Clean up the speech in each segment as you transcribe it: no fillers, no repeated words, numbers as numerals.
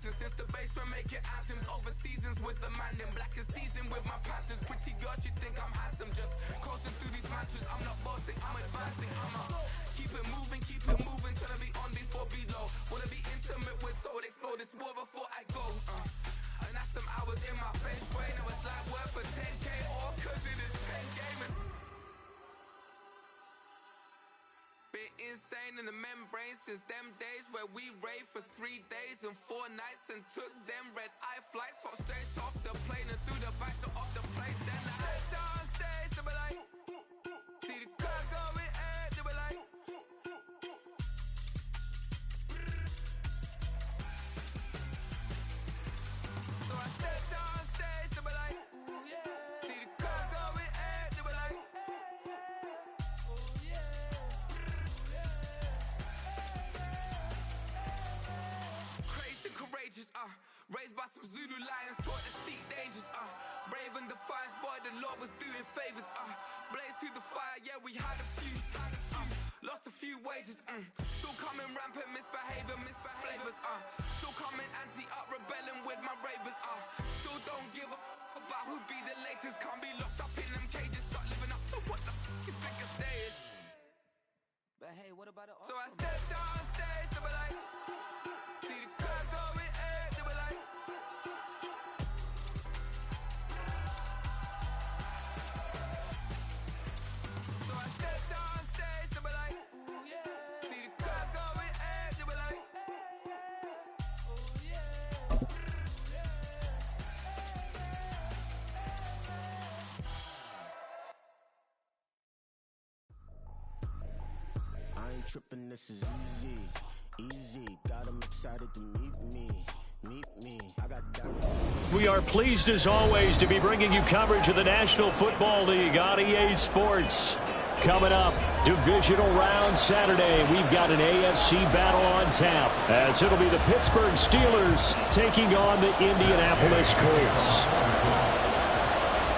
mountains. Since the basement making anthems over seasons with the man. Them black is seasoned with my panthers. Pretty girls, you think I'm handsome. Just coasting through these mantras. I'm not bossing, I'm advancing. Keep it moving, trying to be on before below. Wanna be intimate with soul, explode this war before I go. And that's some hours in my feng shui. Now it's like work for 10K, all cause it is pen gaming. Been insane in the membrane since them days where we raved for 3 days and 4 nights and took them red eye flights. Hot straight off the plane and through the back door of the place. Then I stepped on stage, they were like, see the crowd going ahead, they were like. So I stepped on stage, they were like, ooh yeah. See the crowd going ahead, they were like, ooh yeah. Crazed and courageous, raised by some Zulu lions, taught to seek dangers, brave and defiant, boy, the Lord was doing favors, blaze through the fire, yeah, we had a few, lost a few wages, still coming rampant, misbehavior, flavors, still coming anti-up, rebelling with my ravers, still don't give up about who be the latest, can't be locked up in them cages, start living up to what the you think of days. But hey, what about it? So I stepped on stage, they were like, see the crowd going ahead, they were like. So I stepped on stage, they were like, ooh yeah. See the crowd going ahead, they were like, ooh yeah. I ain't tripping, this is easy, easy. Got them excited to meet me. I got that. We are pleased as always to be bringing you coverage of the National Football League on EA Sports. Coming up, divisional round Saturday, we've got an AFC battle on tap as it'll be the Pittsburgh Steelers taking on the Indianapolis Colts.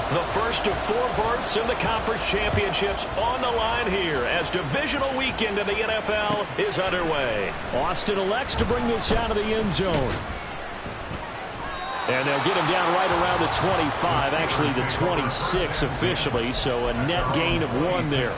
The first of 4 berths in the conference championships on the line here as divisional weekend in the NFL is underway. Austin elects to bring this out of the end zone. And they'll get him down right around the 25, actually the 26 officially, so a net gain of 1 there.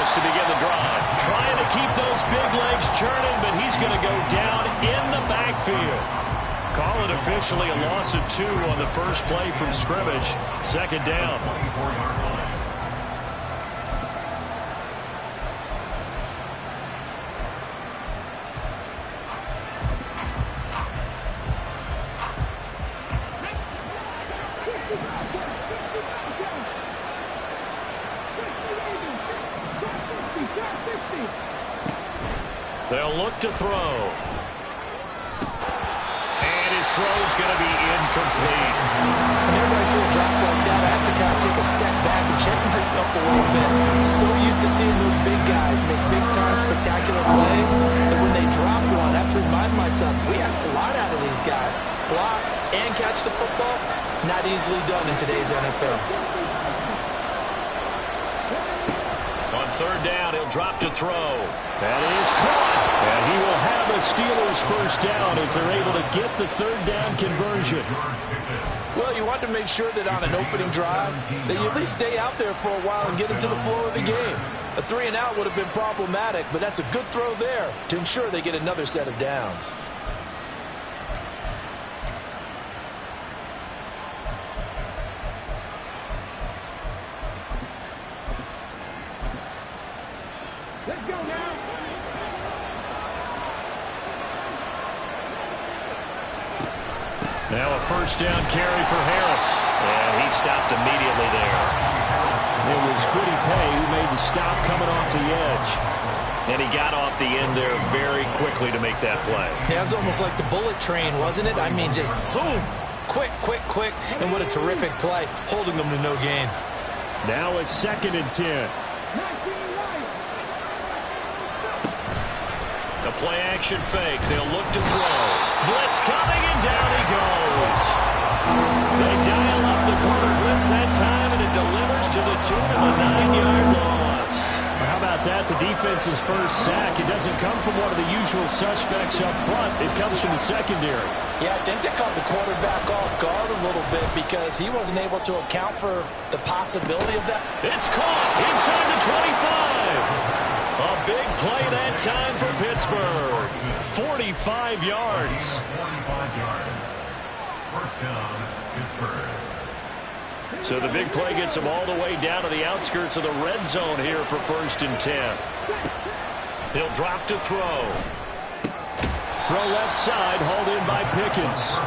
To begin the drive. Trying to keep those big legs churning, but he's going to go down in the backfield. Call it officially a loss of 2 on the first play from scrimmage. Second down. They'll look to throw. And his throw's going to be incomplete. Whenever I see a drop like that, I have to kind of take a step back and check myself a little bit. I'm so used to seeing those big guys make big-time spectacular plays that when they drop one, I have to remind myself, we ask a lot out of these guys. Block and catch the football, not easily done in today's NFL. On third down, he'll drop to throw. That is caught. And he will have a Steelers first down as they're able to get the third down conversion. Well, you want to make sure that on an opening drive that you at least stay out there for a while and get into the flow of the game. A 3-and-out would have been problematic, but that's a good throw there to ensure they get another set of downs. Let's go now. Now a first down carry for Harris. And he stopped immediately there. It was Kwity Paye who made the stop coming off the edge. And he got off the end there very quickly to make that play. Yeah, it was almost like the bullet train, wasn't it? I mean, just zoom. Quick, quick, quick. And what a terrific play, holding them to no gain. Now a 2nd and 10. The play action fake. They'll look to throw. Blitz coming, and down he goes. They dial up the corner blitz that time, and it delivers to the tune of a 9-yard loss. How about that? The defense's first sack. It doesn't come from one of the usual suspects up front. It comes from the secondary. Yeah, I think they caught the quarterback off guard a little bit because he wasn't able to account for the possibility of that. It's caught inside the 25. A big play that time for Pittsburgh. 45 yards. 45 yards. First down, Pittsburgh. So the big play gets him all the way down to the outskirts of the red zone here for 1st and 10. He'll drop to throw. Throw left side, hauled in by Pickens.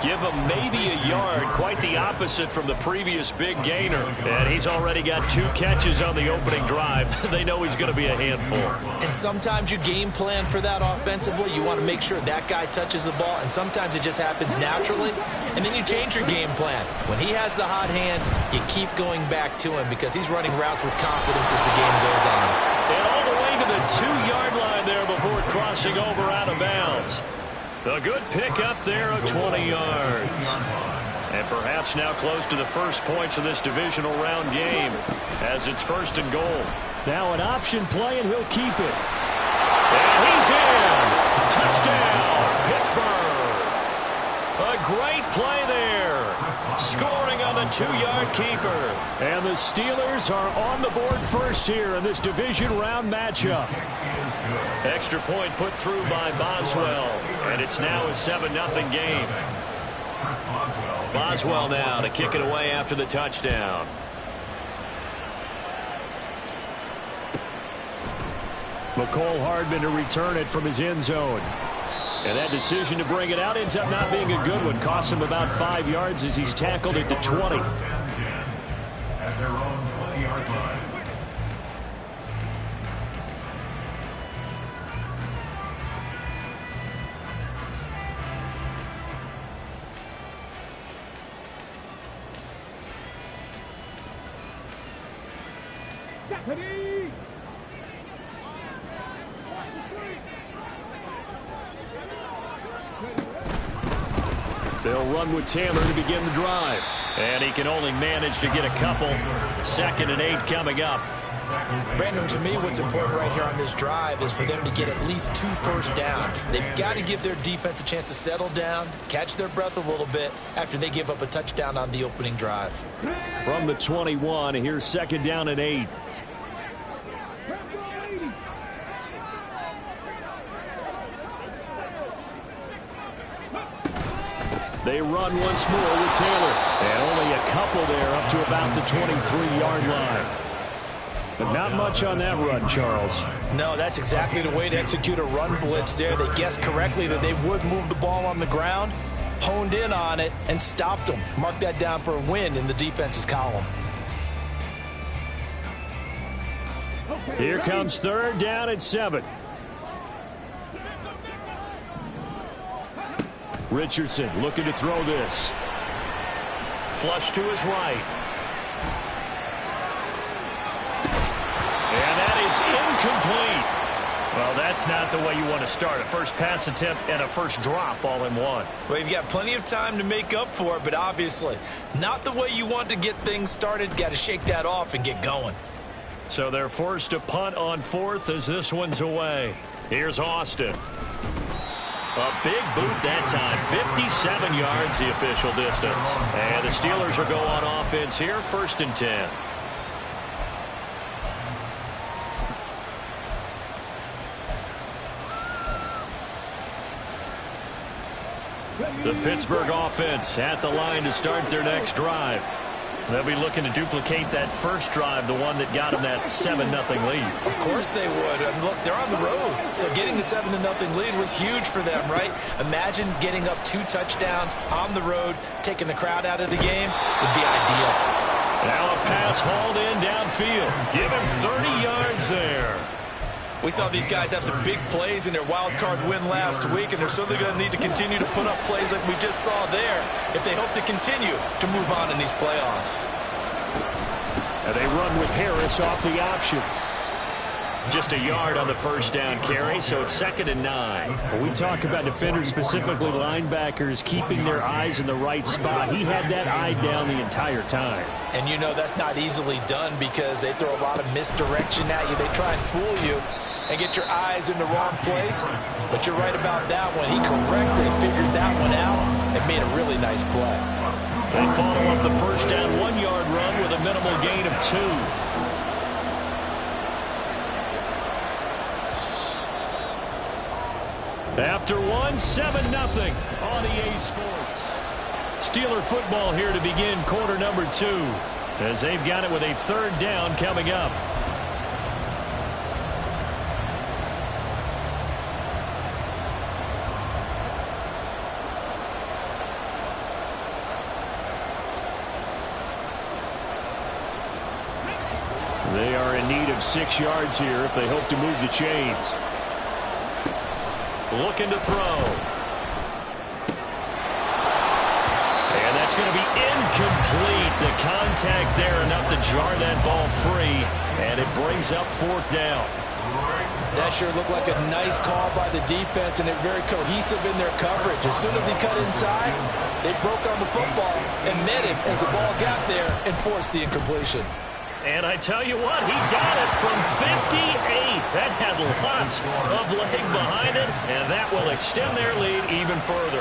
Give him maybe a yard, quite the opposite from the previous big gainer. And he's already got 2 catches on the opening drive. They know he's going to be a handful. And sometimes you game plan for that offensively. You want to make sure that guy touches the ball, and sometimes it just happens naturally. And then you change your game plan. When he has the hot hand, you keep going back to him because he's running routes with confidence as the game goes on. And all the way to the 2-yard line there before crossing over out of bounds. A good pick up there of 20 yards. And perhaps now close to the first points of this divisional round game as it's 1st and goal. Now an option play, and he'll keep it. And he's in. Touchdown, Pittsburgh. A great play there. Scoring on the 2-yard keeper. And the Steelers are on the board first here in this division round matchup. Extra point put through by Boswell. And it's now a 7-0 game. Boswell now to kick it away after the touchdown. McCole Hardman to return it from his end zone. And that decision to bring it out ends up not being a good one. Costs him about 5 yards as he's tackled it to 20. At their own 20-yard line. They'll run with Taylor to begin the drive. And he can only manage to get a couple. 2nd and 8 coming up. Brandon, to me, what's important right here on this drive is for them to get at least 2 first downs. They've got to give their defense a chance to settle down, catch their breath a little bit after they give up a touchdown on the opening drive. From the 21, here's 2nd down and 8. They run once more with Taylor. And only a couple there up to about the 23-yard line. But not much on that run, Charles. No, that's exactly the way to execute a run blitz there. They guessed correctly that they would move the ball on the ground, honed in on it, and stopped them. Mark that down for a win in the defense's column. Here comes 3rd down and 7. Richardson looking to throw this. Flush to his right. And that is incomplete. Well, that's not the way you want to start. A first pass attempt and a first drop all in one. Well, you've got plenty of time to make up for it, but obviously not the way you want to get things started. Got to shake that off and get going. So they're forced to punt on 4th as this one's away. Here's Austin. A big boot that time. 57 yards the official distance. And the Steelers are going on offense here. 1st and 10. The Pittsburgh offense at the line to start their next drive. They'll be looking to duplicate that first drive, the one that got them that 7-0 lead. Of course they would. And look, they're on the road. So getting the 7-0 lead was huge for them, right? Imagine getting up 2 touchdowns on the road, taking the crowd out of the game would be ideal. Now a pass hauled in downfield. Give him 30 yards there. We saw these guys have some big plays in their wild card win last week, and they're certainly going to need to continue to put up plays like we just saw there if they hope to continue to move on in these playoffs. And they run with Harris off the option. Just a yard on the first down carry, so it's 2nd and 9. When we talk about defenders, specifically linebackers, keeping their eyes in the right spot, he had that eye down the entire time. And you know that's not easily done because they throw a lot of misdirection at you. They try and fool you and get your eyes in the wrong place. But you're right about that one. He correctly figured that one out and made a really nice play. They follow up the first down 1-yard run with a minimal gain of 2. After 7-0 on EA Sports. Steeler football here to begin quarter number 2 as they've got it with a 3rd down coming up. They are in need of 6 yards here if they hope to move the chains. Looking to throw. And that's going to be incomplete. The contact there enough to jar that ball free. And it brings up 4th down. That sure looked like a nice call by the defense, and they're very cohesive in their coverage. As soon as he cut inside, they broke on the football and met him as the ball got there and forced the incompletion. And I tell you what, he got it from 58. That had lots of leg behind it, and that will extend their lead even further.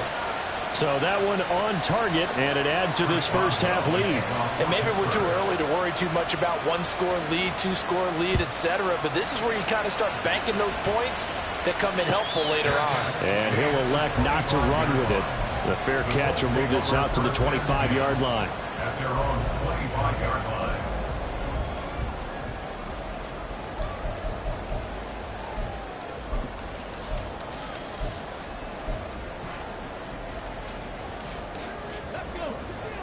So that one on target, and it adds to this first half lead. And maybe we're too early to worry too much about 1-score lead, 2-score lead, etc. But this is where you kind of start banking those points that come in helpful later on. And he'll elect not to run with it. The fair catch will move this out to the 25-yard line. At their own 25-yard line.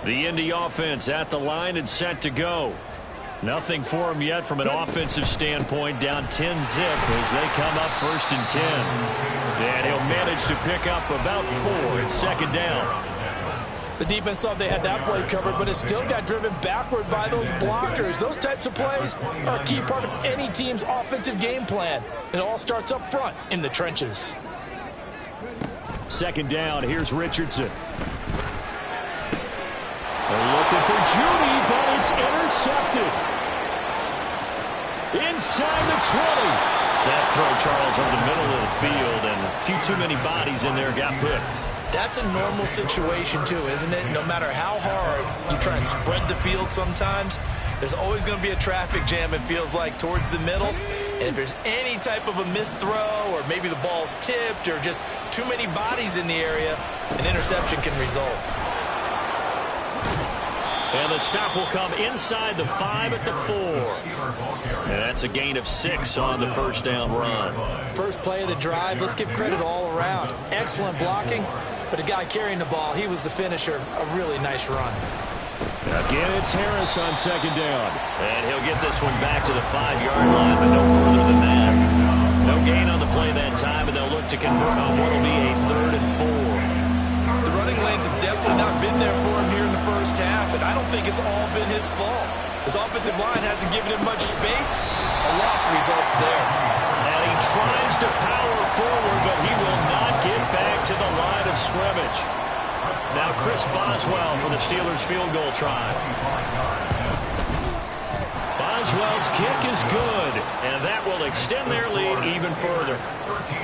The Indy offense at the line and set to go. Nothing for him yet from an offensive standpoint. Down 10-zip as they come up 1st and 10. And he'll manage to pick up about 4. It's 2nd down. The defense thought they had that play covered, but it still got driven backward by those blockers. Those types of plays are a key part of any team's offensive game plan. It all starts up front in the trenches. 2nd down. Here's Richardson. They're looking for Judy, but it's intercepted. Inside the 20. That throw, Charles, over the middle of the field, and a few too many bodies in there got picked. That's a normal situation, too, isn't it? No matter how hard you try and spread the field sometimes, there's always going to be a traffic jam, it feels like, towards the middle. And if there's any type of a missed throw, or maybe the ball's tipped, or just too many bodies in the area, an interception can result. And the stop will come inside the 5 at the 4. And that's a gain of 6 on the first down run. First play of the drive, let's give credit all around. Excellent blocking, but the guy carrying the ball, he was the finisher. A really nice run. Again, it's Harris on 2nd down. And he'll get this one back to the 5-yard line, but no further than that. No gain on the play that time, and they'll look to convert on what will be a 3rd and 4. The running lanes have definitely not been there for him here in the first half, and I don't think it's all been his fault. His offensive line hasn't given him much space. A loss results there. And he tries to power forward, but he will not get back to the line of scrimmage. Now Chris Boswell for the Steelers field goal try. Boswell's kick is good, and that will extend their lead even further.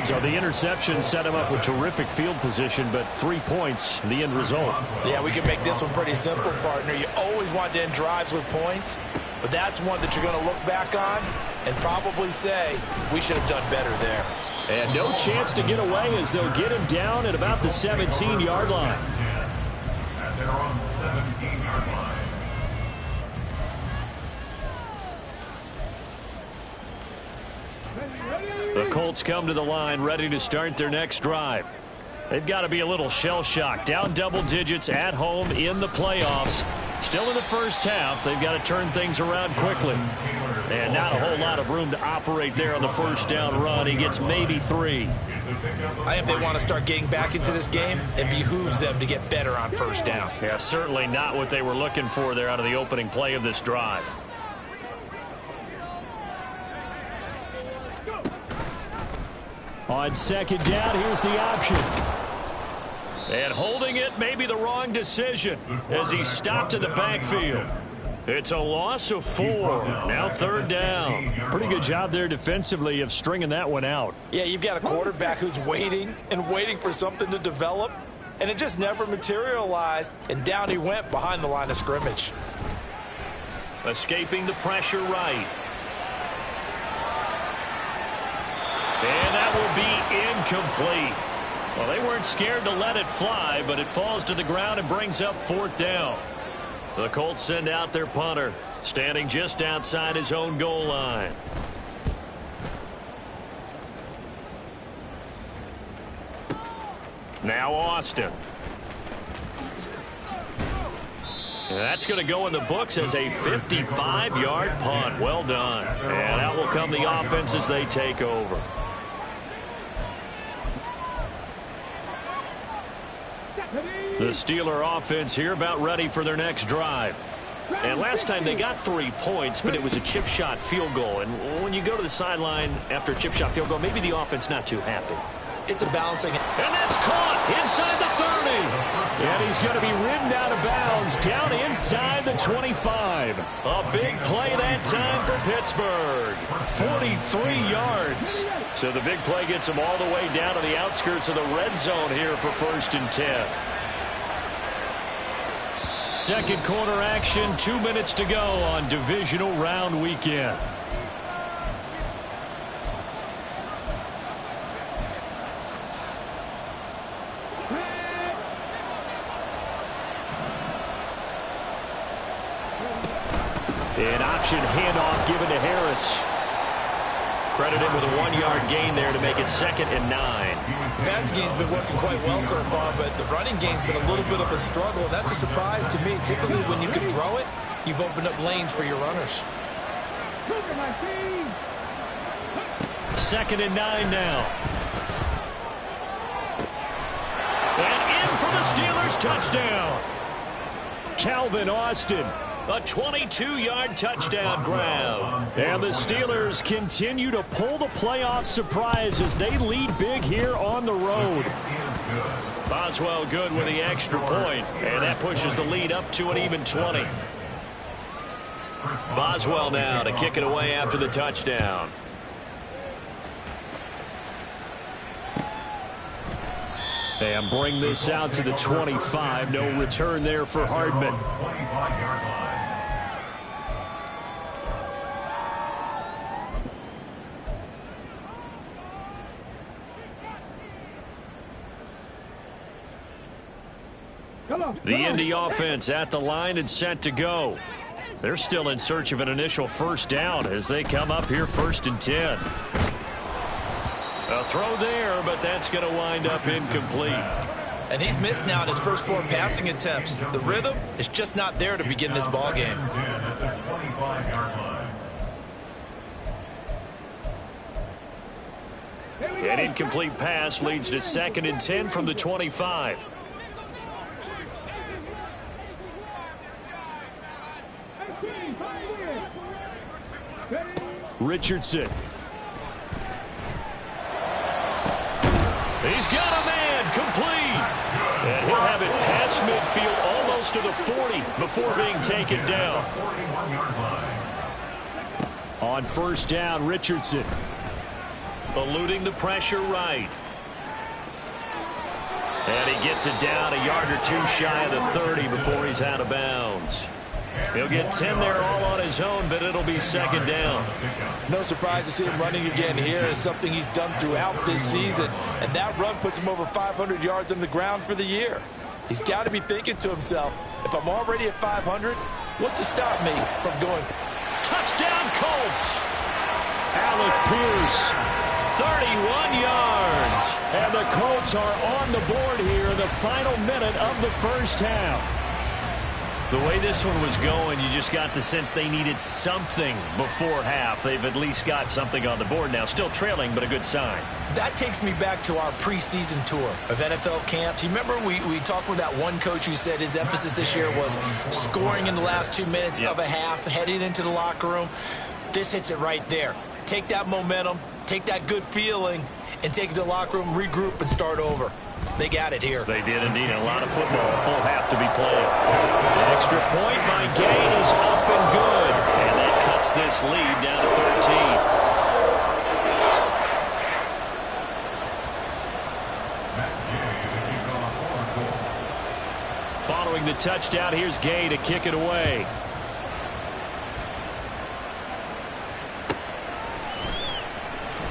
So the interception set him up with terrific field position, but 3 points, the end result. Yeah, we can make this one pretty simple, partner. You always want to end drives with points, but that's one that you're going to look back on and probably say, we should have done better there. And no chance to get away as they'll get him down at about the 17-yard line. At their own 17-yard line. The Colts come to the line ready to start their next drive. They've got to be a little shell-shocked. Down double digits at home in the playoffs. Still in the first half. They've got to turn things around quickly. And not a whole lot of room to operate there on the first down run. He gets maybe 3. I think they want to start getting back into this game. It behooves them to get better on first down. Yeah, certainly not what they were looking for there out of the opening play of this drive. On second down, here's the option. And holding it may be the wrong decision as he stopped in the backfield. It's a loss of 4. Now third down. Pretty good job there defensively of stringing that one out. Yeah, you've got a quarterback who's waiting and waiting for something to develop, and it just never materialized, and down he went behind the line of scrimmage. Escaping the pressure right. And that will be incomplete. Well, they weren't scared to let it fly, but it falls to the ground and brings up fourth down. The Colts send out their punter, standing just outside his own goal line. Now Austin. And that's going to go in the books as a 55-yard punt. Well done. And out will come the offense as they take over. The Steeler offense here about ready for their next drive. And last time they got 3 points, but it was a chip shot field goal. And when you go to the sideline after a chip shot field goal, maybe the offense not too happy. It's a balancing. And that's caught inside the 30. And he's going to be ridden out of bounds down inside the 25. A big play that time for Pittsburgh. 43 yards. So the big play gets him all the way down to the outskirts of the red zone here for 1st and 10. Second quarter action, 2 minutes to go on divisional round weekend. An option handoff given to Harris. Credited with a 1-yard gain there to make it 2nd and 9. The passing game's been working quite well so far, but the running game's been a little bit of a struggle, and that's a surprise to me. Typically, when you can throw it, you've opened up lanes for your runners. 2nd and 9 now. And in for the Steelers touchdown. Calvin Austin. A 22-yard touchdown grab. And the Steelers continue to pull the playoff surprise as they lead big here on the road. Boswell good with the extra point, and that pushes the lead up to an even 20. Boswell now to kick it away after the touchdown. And bring this out to the 25. No return there for Hardman. The Indy offense at the line and set to go. They're still in search of an initial first down as they come up here 1st and 10. A throw there, but that's going to wind up incomplete. And he's missed now in his first 4 passing attempts. The rhythm is just not there to begin this ball game. An incomplete pass leads to 2nd and 10 from the 25. Richardson. He's got a man complete. And he'll have it past midfield almost to the 40 before being taken down. On 1st down, Richardson. Eluding the pressure right. And he gets it down a yard or 2 shy of the 30 before he's out of bounds. He'll get 10 there all on his own, but it'll be 2nd down. No surprise to see him running again here. It's something he's done throughout this season. And that run puts him over 500 yards on the ground for the year. He's got to be thinking to himself, if I'm already at 500, what's to stop me from going? Touchdown Colts! Alec Pierce, 31 yards. And the Colts are on the board here in the final minute of the first half. The way this one was going, you just got the sense they needed something before half. They've at least got something on the board now. Still trailing, but a good sign. That takes me back to our preseason tour of NFL camps. You remember we talked with that one coach who said his emphasis this year was scoring in the last 2 minutes of a half, heading into the locker room. This hits it right there. Take that momentum, take that good feeling, and take it to the locker room, regroup, and start over. They got it here. They did indeed. A lot of football, a full half to be played. The extra point by Gay is up and good. And that cuts this lead down to 13. Following the touchdown, here's Gay to kick it away.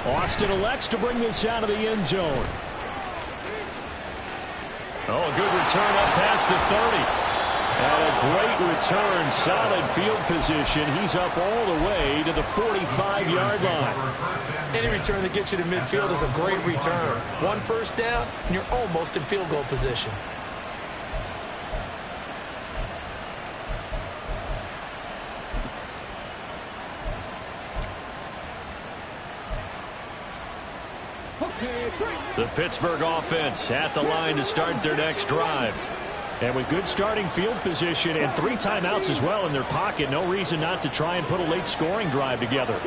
Austin elects to bring this out of the end zone. Oh, a good return up past the 30. And a great return, solid field position. He's up all the way to the 45-yard line. Any return that gets you to midfield is a great return. One first down, and you're almost in field goal position. The Pittsburgh offense at the line to start their next drive. And with good starting field position and 3 timeouts as well in their pocket, no reason not to try and put a late scoring drive together.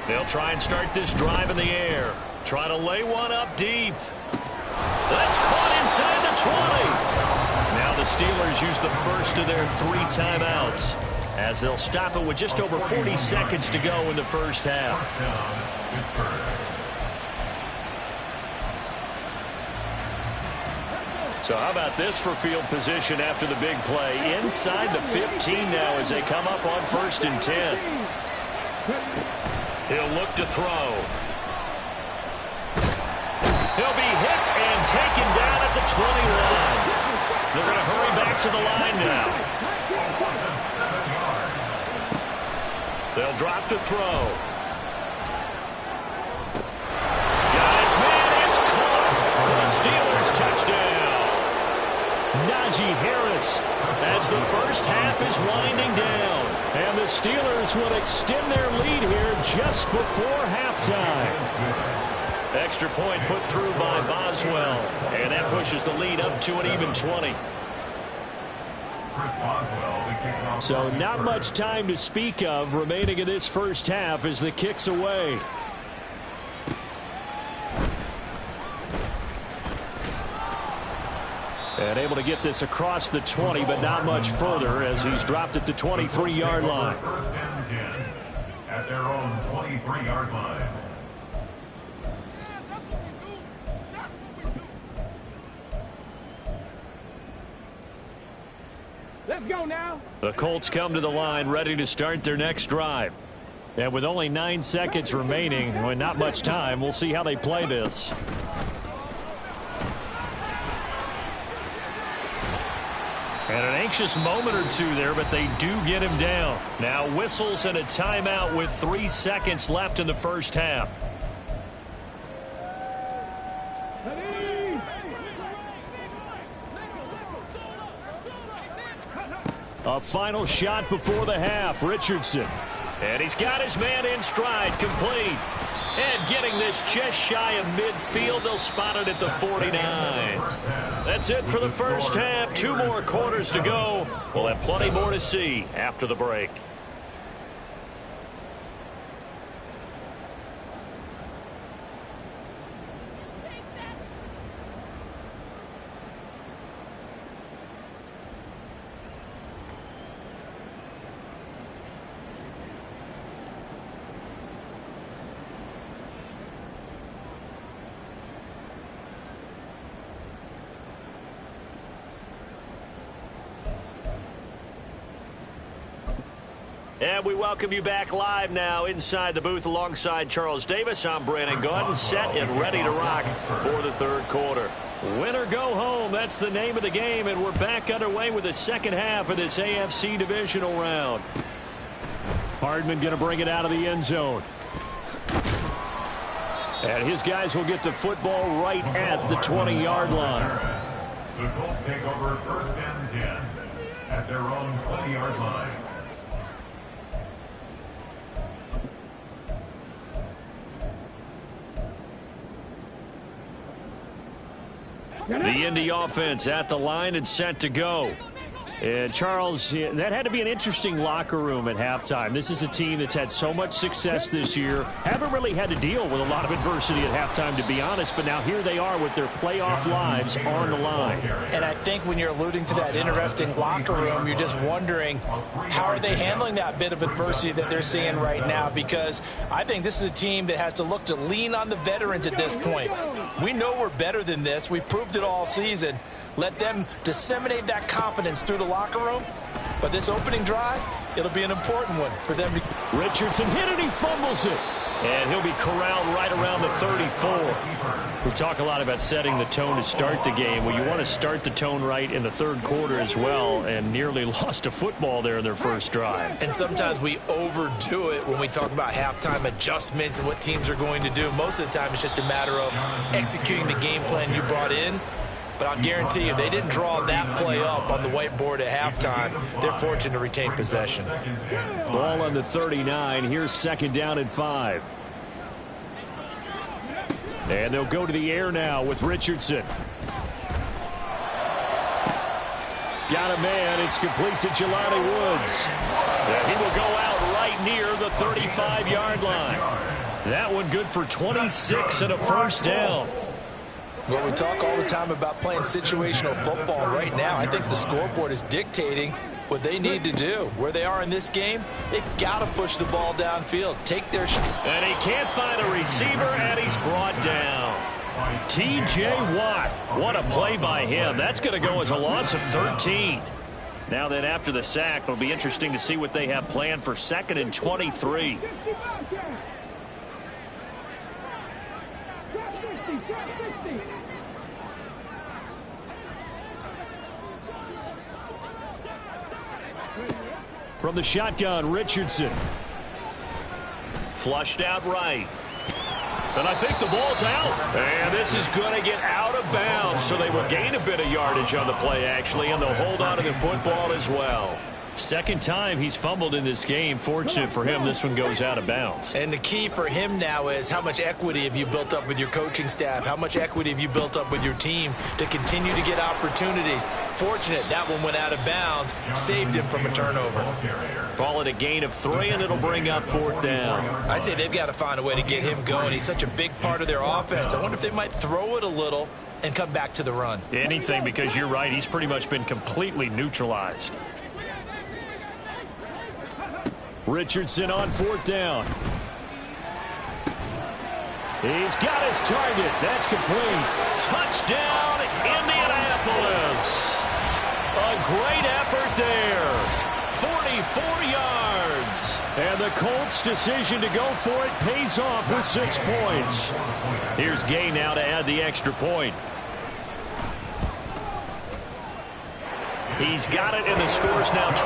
They'll try and start this drive in the air. Try to lay one up deep. That's caught inside the 20. Now the Steelers use the first of their 3 timeouts, as they'll stop it with just over 40 seconds to go in the first half. So how about this for field position after the big play? Inside the 15 now as they come up on 1st and 10. He'll look to throw. He'll be hit and taken down at the 20-line. They're going to hurry back to the line now. They'll drop to throw. Got his man. It's caught for the Steelers touchdown. Najee Harris as the first half is winding down. And the Steelers will extend their lead here just before halftime. Extra point put through by Boswell. And that pushes the lead up to an even 20. So not much time to speak of remaining in this first half as the kick's away. And able to get this across the 20, but not much further as he's dropped at the 23-yard line. First and 10 at their own 23-yard line. Let's go now. The Colts come to the line ready to start their next drive. And with only 9 seconds remaining, and not much time, we'll see how they play this. And an anxious moment or two there, but they do get him down. Now whistles and a timeout with 3 seconds left in the first half. A final shot before the half. Richardson. And he's got his man in stride, complete. And getting this just shy of midfield, they'll spot it at the 49. That's it for the first half. 2 more quarters to go. We'll have plenty more to see after the break. And we welcome you back live now inside the booth alongside Charles Davis. I'm Brandon Gaudin, set and ready to rock for the third quarter. Win or go home, that's the name of the game, and we're back underway with the second half of this AFC divisional round. Hardman going to bring it out of the end zone. And his guys will get the football right at the 20-yard line. The Colts take over 1st and 10 at their own 20-yard line. The Indy offense at the line and set to go. And, Charles, that had to be an interesting locker room at halftime. This is a team that's had so much success this year. Haven't really had to deal with a lot of adversity at halftime, to be honest. But now here they are with their playoff lives on the line. And I think when you're alluding to that interesting locker room, you're just wondering how are they handling that bit of adversity that they're seeing right now? Because I think this is a team that has to look to lean on the veterans at this point. We know we're better than this. We've proved it all season. Let them disseminate that confidence through the locker room. But this opening drive, it'll be an important one for them to... Richardson hit it, he fumbles it. And he'll be corralled right around the 34. We talk a lot about setting the tone to start the game. Well, you want to start the tone right in the third quarter as well, and nearly lost a football there in their first drive. And sometimes we overdo it when we talk about halftime adjustments and what teams are going to do. Most of the time, it's just a matter of executing the game plan you brought in. But I'll guarantee you, they didn't draw that play up on the whiteboard at halftime. They're fortunate to retain possession. Ball on the 39. Here's second down and 5. And they'll go to the air now with Richardson. Got a man. It's complete to Jelani Woods. And he will go out right near the 35-yard line. That one good for 26 and a first down. Well, we talk all the time about playing situational football. Right now, I think the scoreboard is dictating what they need to do. Where they are in this game, they've got to push the ball downfield, take their shot. And he can't find a receiver, and he's brought down. T.J. Watt, what a play by him. That's going to go as a loss of 13. Now then, after the sack, it'll be interesting to see what they have planned for second and 23. From the shotgun, Richardson. Flushed out right. And I think the ball's out. And this is going to get out of bounds, so they will gain a bit of yardage on the play, actually, and they'll hold on to the football as well. Second time he's fumbled in this game. Fortunate for him, this one goes out of bounds. And the key for him now is how much equity have you built up with your coaching staff? How much equity have you built up with your team to continue to get opportunities? Fortunate that one went out of bounds, saved him from a turnover. Call it a gain of 3, and it'll bring up fourth down. I'd say they've got to find a way to get him going. He's such a big part of their offense. I wonder if they might throw it a little and come back to the run. Anything, because you're right. He's pretty much been completely neutralized. Richardson on fourth down. He's got his target. That's complete. Touchdown, Indianapolis. A great effort there. 44 yards. And the Colts' decision to go for it pays off with 6 points. Here's Gay now to add the extra point. He's got it, and the score's now 27-14.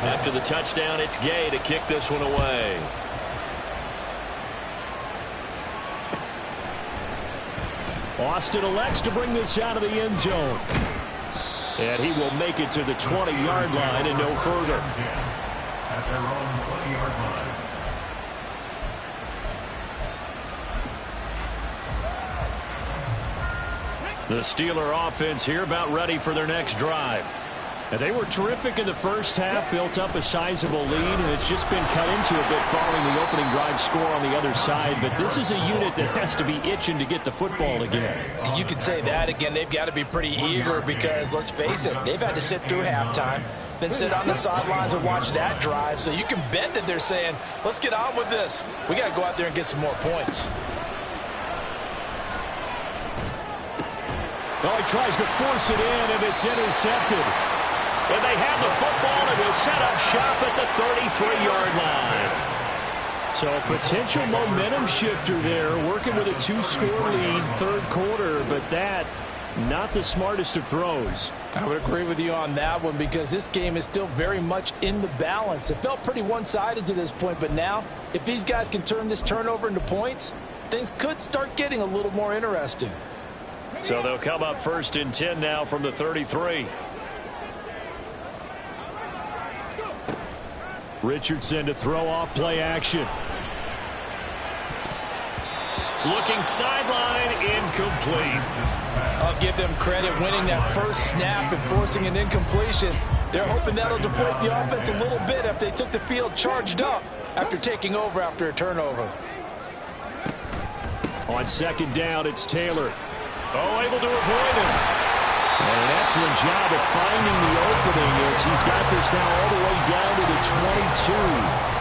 After the touchdown, it's Gay to kick this one away. Austin elects to bring this out of the end zone. And he will make it to the 20-yard line and no further. At their own 20-yard line. The Steeler offense here about ready for their next drive. And they were terrific in the first half, built up a sizable lead, and it's just been cut into a bit following the opening drive score on the other side. But this is a unit that has to be itching to get the football again. You could say that again. They've got to be pretty eager because, let's face it, they've had to sit through halftime, then sit on the sidelines and watch that drive. So you can bet that they're saying, let's get on with this. We got to go out there and get some more points. Oh, he tries to force it in, and it's intercepted. And they have the football, and will set up shop at the 33-yard line. So a potential momentum shifter there, working with a 2-score lead, third quarter, but that, not the smartest of throws. I would agree with you on that one because this game is still very much in the balance. It felt pretty one-sided to this point, but now, if these guys can turn this turnover into points, things could start getting a little more interesting. So they'll come up first and 10 now from the 33. Richardson to throw off play action. Looking sideline, incomplete. I'll give them credit winning that first snap and forcing an incompletion. They're hoping that'll deflate the offense a little bit after they took the field charged up after taking over after a turnover. On second down, it's Taylor. Oh, able to avoid it. And an excellent job of finding the opening as he's got this now all the way down to the 22.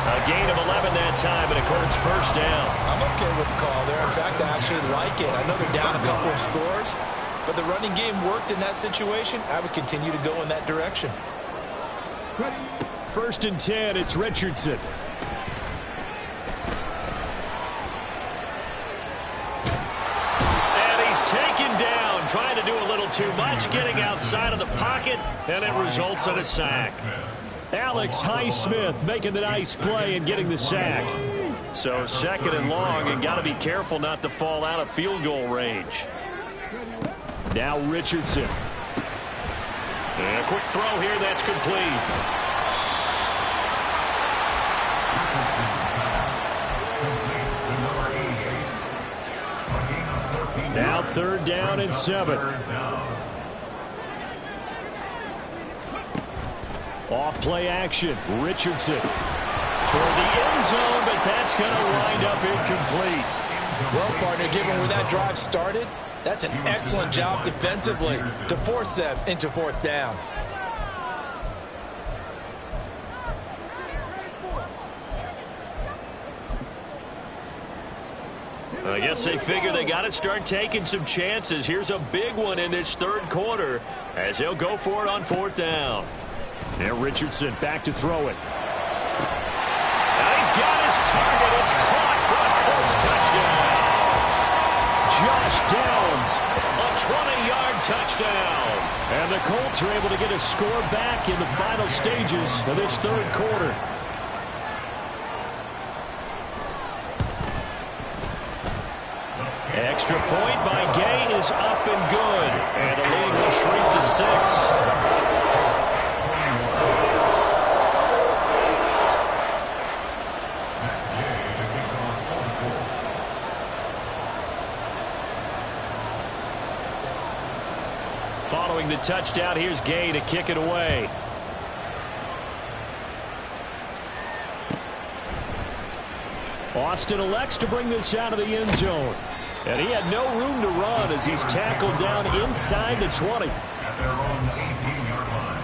A gain of 11 that time, and of course, first down. I'm okay with the call there. In fact, I actually like it. I know they're down a couple of scores, but the running game worked in that situation. I would continue to go in that direction. First and 10, it's Richardson. And he's taken down, trying to do a little too much, getting outside of the pocket, and it results in a sack. Alex Highsmith making the nice play and getting the sack. So second and long, and got to be careful not to fall out of field goal range. Now Richardson. And a quick throw here, that's complete. Now third down and 7. Off play action. Richardson toward the end zone, but that's going to wind up incomplete. Well, partner, given where that drive started, that's an excellent job defensively to force them into fourth down. I guess they figure they got to start taking some chances. Here's a big one in this third quarter as they'll go for it on fourth down. Now Richardson back to throw it. Now he's got his target. It's caught for a Colts touchdown. Josh Downs. A 20-yard touchdown. And the Colts are able to get a score back in the final stages of this third quarter. Extra point by Gay is up and good. And the lead will shrink to 6. Following the touchdown, here's Gay to kick it away. Austin elects to bring this out of the end zone. And he had no room to run as he's tackled down inside the 20. At their own 18-yard line.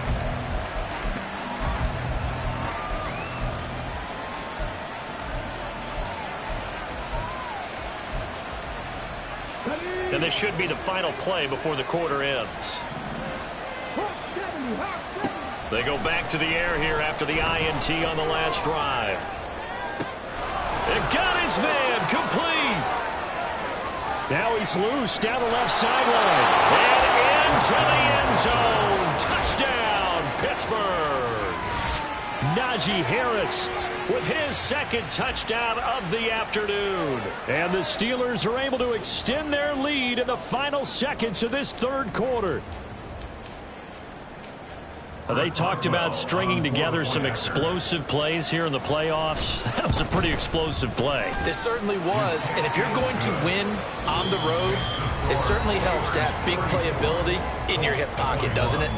And this should be the final play before the quarter ends. They go back to the air here after the INT on the last drive. It got his man complete. Now he's loose down the left sideline. And into the end zone. Touchdown, Pittsburgh. Najee Harris with his second touchdown of the afternoon. And the Steelers are able to extend their lead in the final seconds of this third quarter. They talked about stringing together some explosive plays here in the playoffs. That was a pretty explosive play. It certainly was, and if you're going to win on the road, it certainly helps to have big playability in your hip pocket, doesn't it?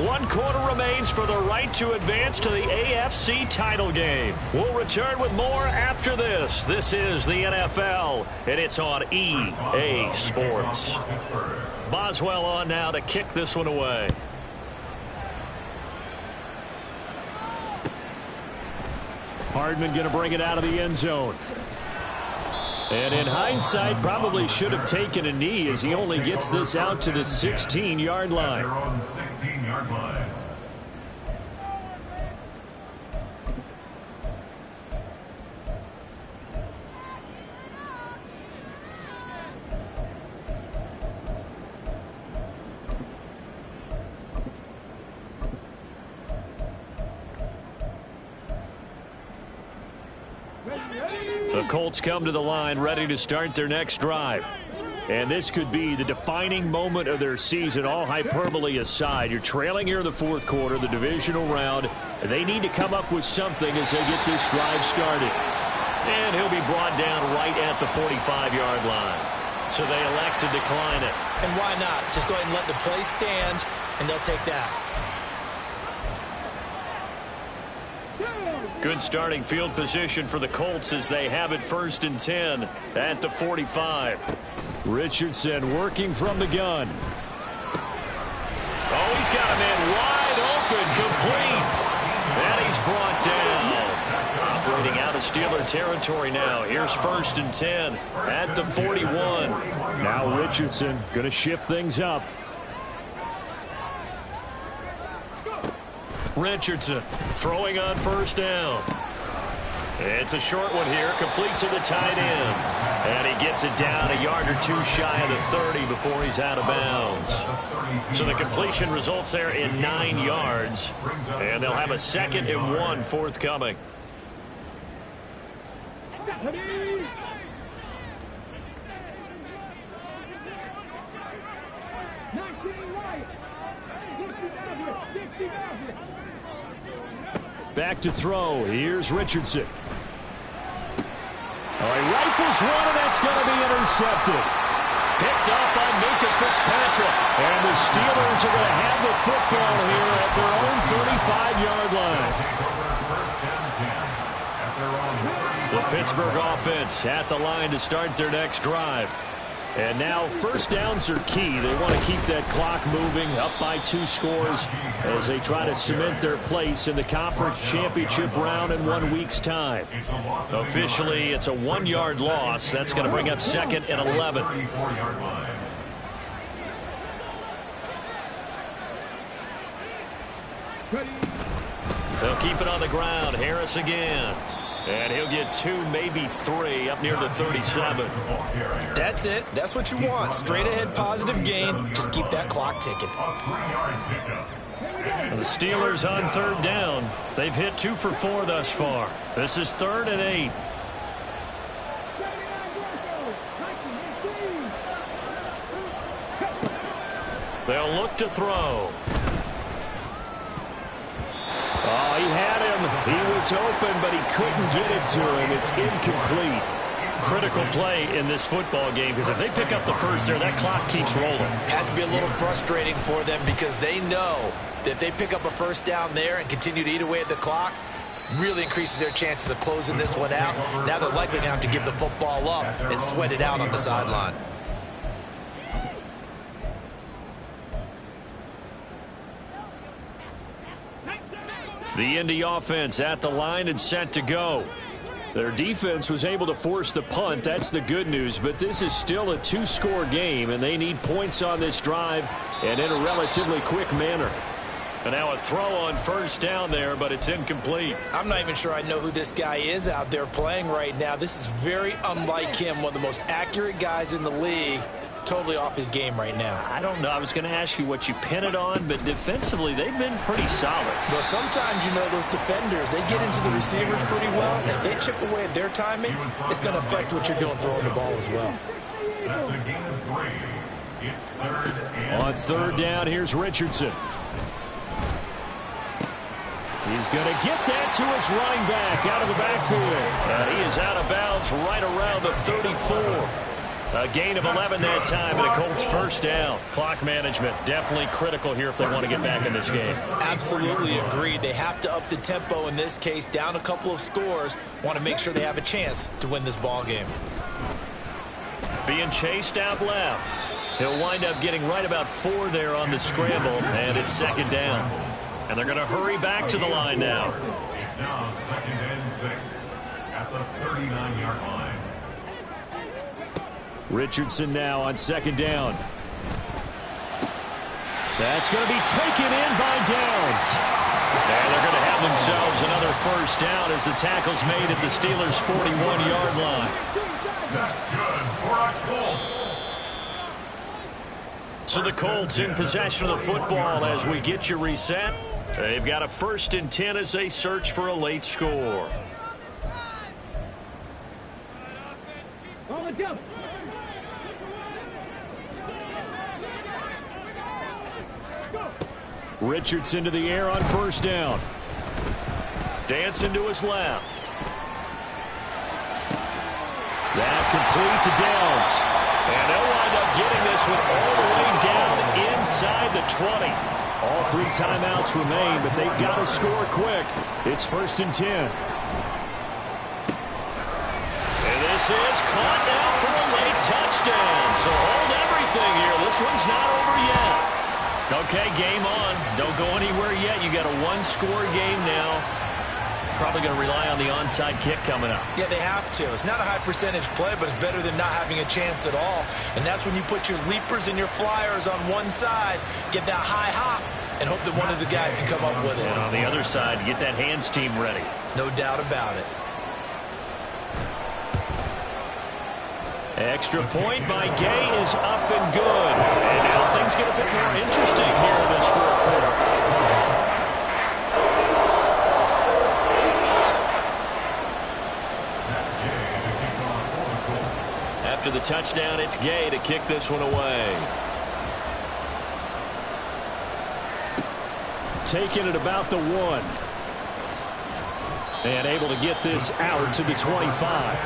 1 quarter remains for the right to advance to the AFC title game. We'll return with more after this. This is the NFL, and it's on EA Sports. Boswell on now to kick this one away. Hardman going to bring it out of the end zone. And in hindsight, probably should have taken a knee as he only gets this out to the 16-yard line. Their own 16-yard line. The Colts come to the line ready to start their next drive. And this could be the defining moment of their season, all hyperbole aside. You're trailing here in the fourth quarter, the divisional round. They need to come up with something as they get this drive started. And he'll be brought down right at the 45-yard line. So they elect to decline it. And why not? Just go ahead and let the play stand, and they'll take that. Good starting field position for the Colts as they have it 1st and 10 at the 45. Richardson working from the gun. Oh, he's got a man wide open, complete. And he's brought down. Operating out of Steeler territory now. Here's 1st and 10 at the 41. Now Richardson going to shift things up. Richardson throwing on 1st down. It's a short one here, complete to the tight end. And he gets it down a yard or two shy of the 30 before he's out of bounds. So the completion results there in 9 yards. And they'll have a 2nd and 1 forthcoming. Back to throw. Here's Richardson. Oh, he rifles one, and that's going to be intercepted. Picked up by Minkah Fitzpatrick. And the Steelers are going to have the football here at their own 35-yard line. The Pittsburgh offense at the line to start their next drive. And now 1st downs are key. They want to keep that clock moving, up by 2 scores as they try to cement their place in the conference championship round in 1 week's time. Officially, it's a 1-yard loss. That's going to bring up 2nd and 11. They'll keep it on the ground. Harris again. And he'll get 2, maybe 3, up near the 37. That's it. That's what you want. Straight ahead positive gain. Just keep that clock ticking. The Steelers on 3rd down. They've hit 2 for 4 thus far. This is 3rd and 8. They'll look to throw. Oh, he had him. He was open, but he couldn't get it to him. It's incomplete. Critical play in this football game, because if they pick up the 1st there, that clock keeps rolling. Has to be a little frustrating for them because they know that if they pick up a 1st down there and continue to eat away at the clock, really increases their chances of closing this one out. Now they're likely going to have to give the football up and sweat it out on the sideline. The Indy offense at the line and set to go. Their defense was able to force the punt. That's the good news. But this is still a 2-score game, and they need points on this drive and in a relatively quick manner. And now a throw on 1st down there, but it's incomplete. I'm not even sure I know who this guy is out there playing right now. This is very unlike him, one of the most accurate guys in the league. Totally off his game right now. I don't know. I was going to ask you what you pin it on, but defensively, they've been pretty solid. Well, sometimes, you know, those defenders, they get into the receivers pretty well, and if they chip away at their timing, it's going to affect what you're doing throwing the ball as well. That's a gain of 3. It's 3rd and on 3rd down, here's Richardson. He's going to get that to his running back out of the backfield. And he is out of bounds right around the 34. A gain of 11 that time, and a Colts 1st down. Clock management definitely critical here if they want to get back in this game. Absolutely agreed. They have to up the tempo in this case, down a couple of scores. Want to make sure they have a chance to win this ball game. Being chased out left. He'll wind up getting right about 4 there on the scramble, and it's 2nd down. And they're going to hurry back to the line now. It's now 2nd and 6 at the 39-yard line. Richardson now on 2nd down. That's going to be taken in by Downs. And they're going to have themselves another 1st down as the tackle's made at the Steelers' 41-yard line. That's good for a Colts. So the Colts in possession of the football as we get you reset. They've got a 1st and 10 as they search for a late score. Richardson to the air on 1st down. Dancing to his left. That complete to Downs. And they'll wind up getting this one all the way down inside the 20. All 3 timeouts remain, but they've got to score quick. It's 1st and 10. And this is caught now for a late touchdown. So hold everything here. This one's not over yet. Okay, game on. Don't go anywhere yet. You got a 1-score game now. Probably going to rely on the onside kick coming up. Yeah, they have to. It's not a high percentage play, but it's better than not having a chance at all. And that's when you put your leapers and your flyers on one side, get that high hop, and hope that one of the guys can come up with it. And on the other side, get that hands team ready. No doubt about it. Extra point by Gay is up and good. And now things get a bit more interesting here in this 4th quarter. After the touchdown, it's Gay to kick this one away. Taking it about the 1. And able to get this out to the 25.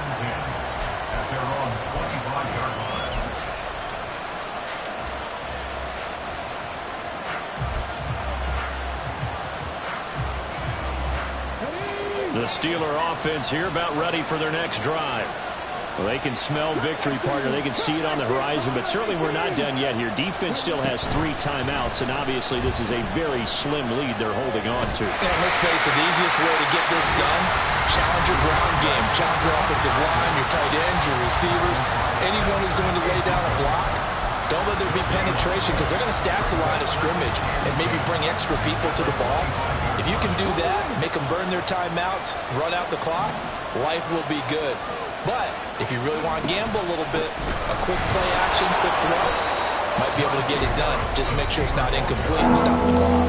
The Steeler offense here about ready for their next drive. Well, they can smell victory, partner. They can see it on the horizon, but certainly we're not done yet here. Defense still has 3 timeouts, and obviously this is a very slim lead they're holding on to. And let's face it, the easiest way to get this done, challenge your ground game, challenge your offensive line, your tight ends, your receivers, anyone who's going to lay down a block. Don't let there be penetration because they're going to stack the line of scrimmage and maybe bring extra people to the ball. If you can do that, make them burn their timeouts, run out the clock, life will be good. But if you really want to gamble a little bit, a quick play action, quick throw, might be able to get it done. Just make sure it's not incomplete and stop the clock.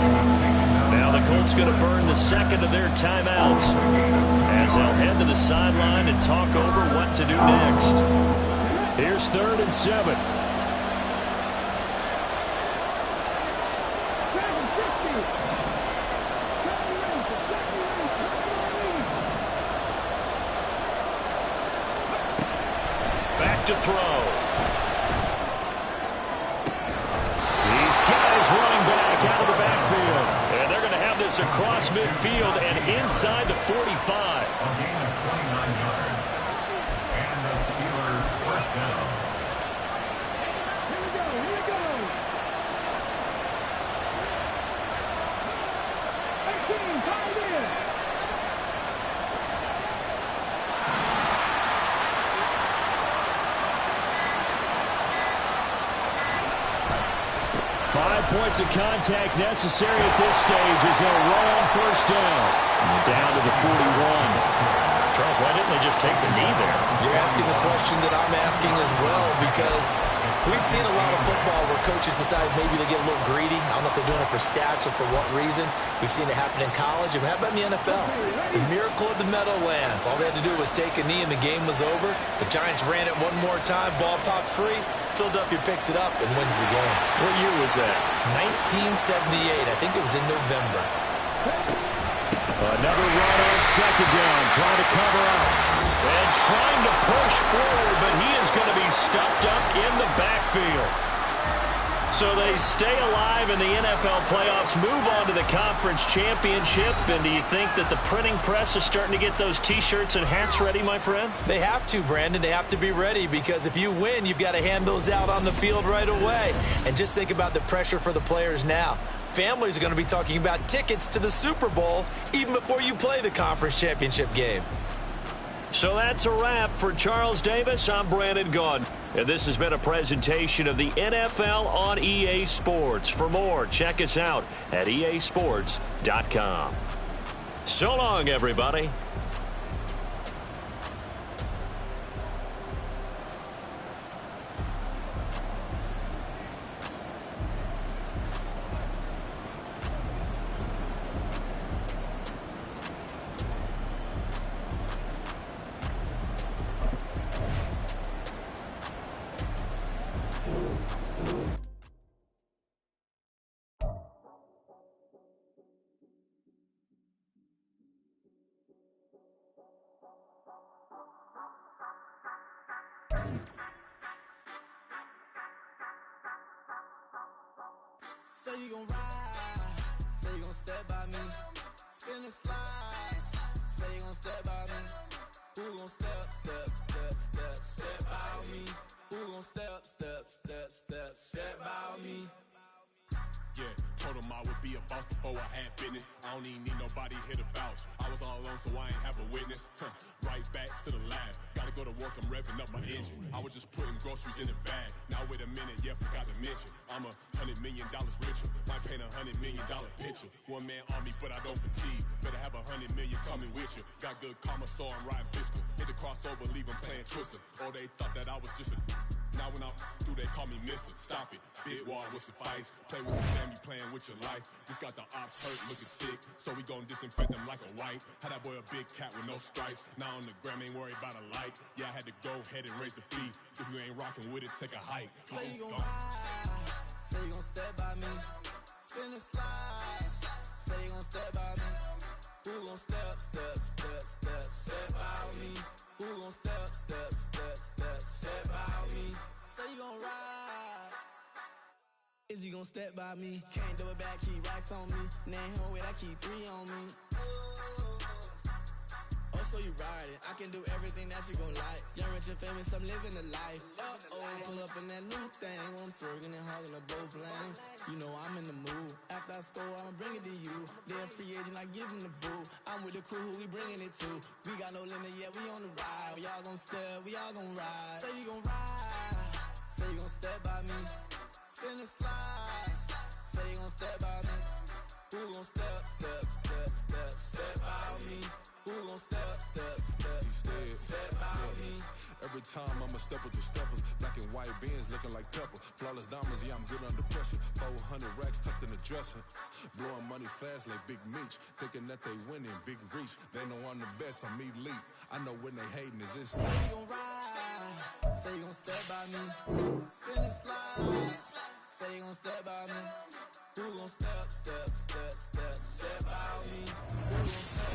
Now the Colts going to burn the second of their timeouts as they'll head to the sideline and talk over what to do next. Here's 3rd and 7. To throw. These guys running back out of the backfield. And they're going to have this across midfield and inside the 45. A gain of 29 yards. And the Steelers first down. Here we go, here we go. 18, tied in. 5 points of contact necessary at this stage as they'll run on 1st down. And down to the 41. Charles, why didn't they just take the knee there? You're asking the question that I'm asking as well because we've seen a lot of football where coaches decide maybe they get a little greedy. I don't know if they're doing it for stats or for what reason. We've seen it happen in college. And how about in the NFL? The miracle of the Meadowlands. All they had to do was take a knee and the game was over. The Giants ran it one more time. Ball popped free. Philadelphia picks it up and wins the game. What year was that? 1978. I think it was in November. Another run on 2nd down, trying to cover up. And trying to push forward, but he is going to be stuffed up in the backfield. So they stay alive in the NFL playoffs, move on to the conference championship. And do you think that the printing press is starting to get those T-shirts and hats ready, my friend? They have to, Brandon. They have to be ready because if you win, you've got to hand those out on the field right away. And just think about the pressure for the players now. Families are going to be talking about tickets to the Super Bowl even before you play the conference championship game. So that's a wrap for Charles Davis. I'm Brandon Gaudin. And this has been a presentation of the NFL on EA Sports. For more, check us out at easports.com. So long, everybody. Say you gon' ride, say you gon' step by me. Spin and slide, say you gon' step by me. Who gon' step by me? Who gon' step by me? Yeah, told him I would be a boss before I had business. I don't even need nobody here to vouch. I was all alone, so I ain't have a witness. Right back to the lab. Gotta go to work, I'm revving up my engine. I was just putting groceries in the bag. Now wait a minute, yeah, forgot to mention. I'm $100 million richer. Might paint $100 million picture. One man army, but I don't fatigue. Better have 100 million coming with you. Got good karma, so I'm riding fiscal. Hit the crossover, leave them playing Twister. Or they thought that I was just a... Now when I'm through, they call me Mister. Stop it. Big wall with suffice. Play with the fam, you playing with your life. Just got the ops hurt, looking sick. So we gon' disinfect them like a wipe. Had that boy a big cat with no stripes. Now on the gram, ain't worried about a like. Yeah, I had to go ahead and raise the fee. If you ain't rocking with it, take a hike. Say you gon' ride, say you gon' step by me. Spin and slide, say you gon' step by me. Who gon' step by me? Who gon' step by me? Say you gon' ride. Is he gon' step by me? Can't do it back, keep racks on me. Name home with I keep 3 on me. Oh, so you ride it. I can do everything that you gon' like. Young, rich, and famous, I'm living the life. Uh-oh, pull up in that new thing. When I'm swerving and hogging up both lanes. You know I'm in the mood. After I score, I'ma bring it to you. They're a free agent, I give him the boo. I'm with the crew, who we bringing it to. We got no limit, yeah, we on the ride. We all gon' step, we all gon' ride. Say you gon' ride, say you gon' step by me. Spin and slide, say you gon' step by me. Who gon' step by me? Who gon' step by me? Every time I'ma step with the steppers. Black and white beans looking like pepper. Flawless diamonds, yeah, I'm good under pressure. 400 racks tucked in the dresser. Blowing money fast like Big Meech. Thinking that they winning, big reach. They know I'm the best, I'm elite. I know when they hating is this. Say you gon' ride, say you gon' step by me. Spin and slide, say you gon' step by me. Who gon' step by me? Who gon' step